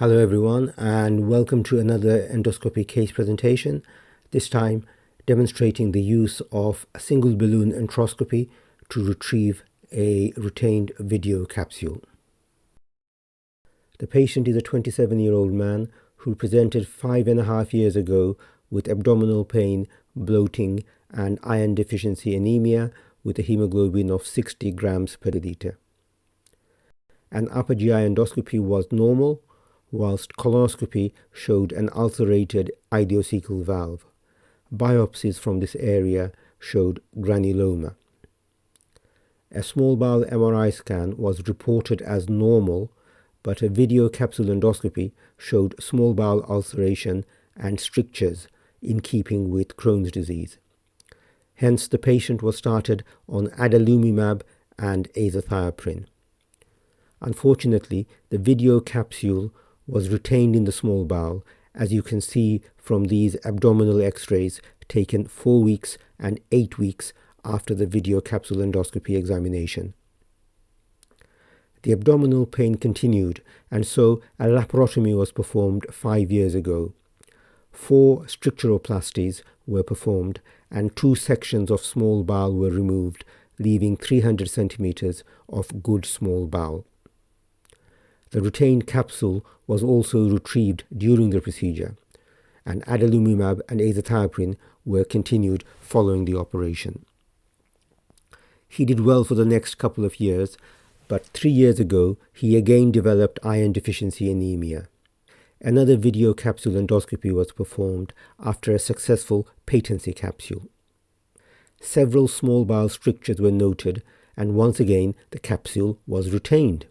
Hello everyone, and welcome to another endoscopy case presentation, this time demonstrating the use of a single balloon enteroscopy to retrieve a retained video capsule. The patient is a 27-year-old man who presented 5.5 years ago with abdominal pain, bloating and iron deficiency anemia with a hemoglobin of 60 grams per deciliter. An upper GI endoscopy was normal, whilst colonoscopy showed an ulcerated ileocecal valve. Biopsies from this area showed granuloma. A small bowel MRI scan was reported as normal, but a video capsule endoscopy showed small bowel ulceration and strictures in keeping with Crohn's disease. Hence, the patient was started on Adalimumab and Azathioprine. Unfortunately, the video capsule was retained in the small bowel, as you can see from these abdominal x-rays taken 4 weeks and 8 weeks after the video capsule endoscopy examination. The abdominal pain continued, and so a laparotomy was performed 5 years ago. 4 stricturoplasties were performed and 2 sections of small bowel were removed, leaving 300 centimeters of good small bowel. The retained capsule was also retrieved during the procedure, and adalimumab and azathioprine were continued following the operation. He did well for the next couple of years, but 3 years ago he again developed iron deficiency anemia. Another video capsule endoscopy was performed after a successful patency capsule. Several small bowel strictures were noted, and once again the capsule was retained.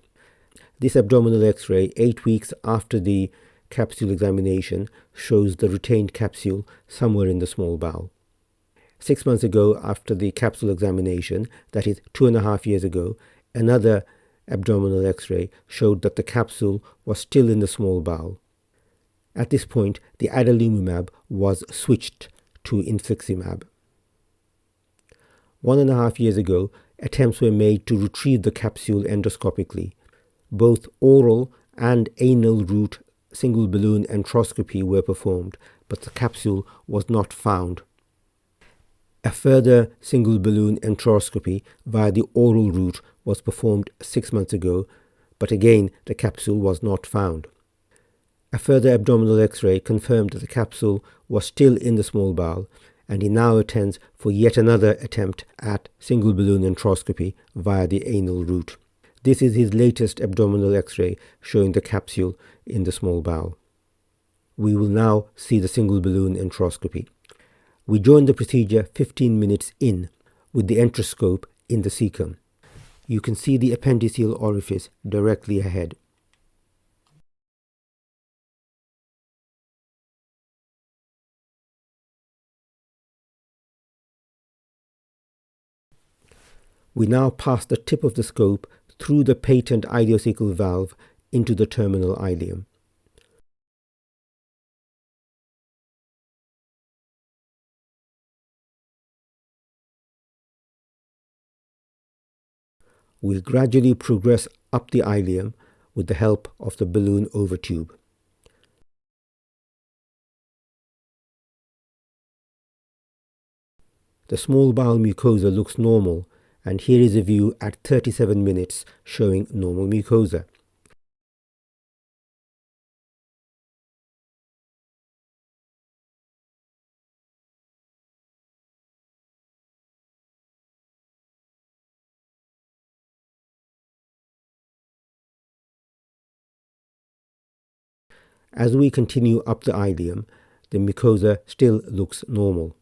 This abdominal x-ray 8 weeks after the capsule examination shows the retained capsule somewhere in the small bowel. 6 months ago, after the capsule examination, that is 2.5 years ago, another abdominal x-ray showed that the capsule was still in the small bowel. At this point, the adalimumab was switched to infliximab. 1.5 years ago, attempts were made to retrieve the capsule endoscopically. Both oral and anal route single balloon enteroscopy were performed, but the capsule was not found. A further single balloon enteroscopy via the oral route was performed 6 months ago, but again the capsule was not found. A further abdominal x-ray confirmed that the capsule was still in the small bowel, and he now attends for yet another attempt at single balloon enteroscopy via the anal route. This is his latest abdominal x-ray showing the capsule in the small bowel. We will now see the single balloon enteroscopy. We join the procedure 15 minutes in with the enteroscope in the cecum. You can see the appendiceal orifice directly ahead. We now pass the tip of the scope through the patent ileocecal valve into the terminal ileum. We'll gradually progress up the ileum with the help of the balloon overtube. The small bowel mucosa looks normal, and here is a view at 37 minutes showing normal mucosa. As we continue up the ileum, the mucosa still looks normal.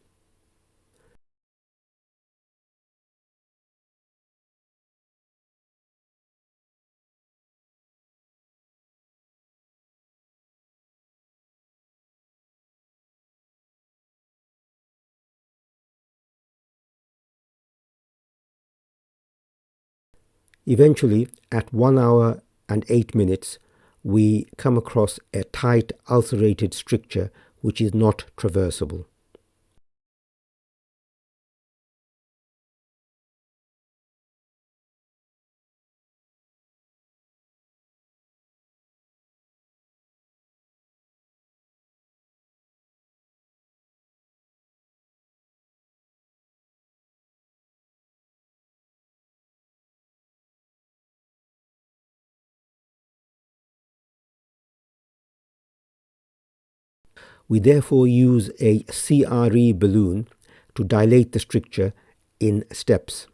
Eventually, at 1 hour and 8 minutes, we come across a tight ulcerated stricture which is not traversable. We therefore use a CRE balloon to dilate the stricture in steps.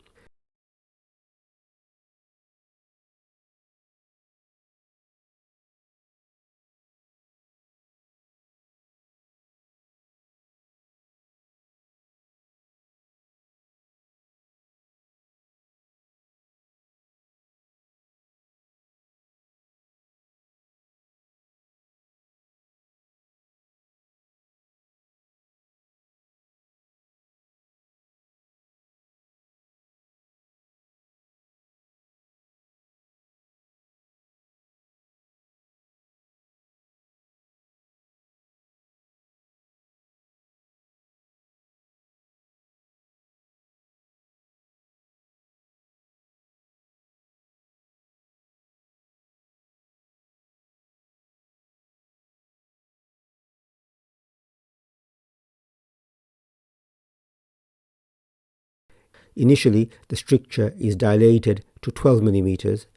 Initially, the stricture is dilated to 12 millimeters,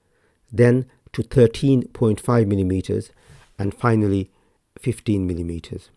then to 13.5 millimeters, and finally 15 millimeters.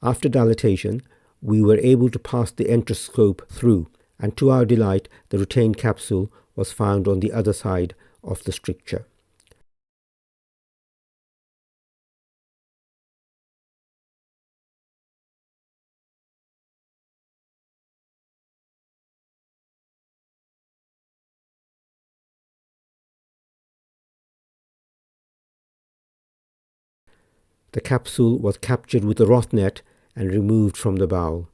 After dilatation, we were able to pass the endoscope through, and to our delight, the retained capsule was found on the other side of the stricture. The capsule was captured with a rod net and removed from the bowel.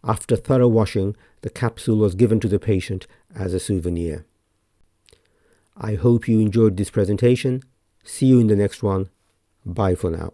After thorough washing, the capsule was given to the patient as a souvenir. I hope you enjoyed this presentation. See you in the next one. Bye for now.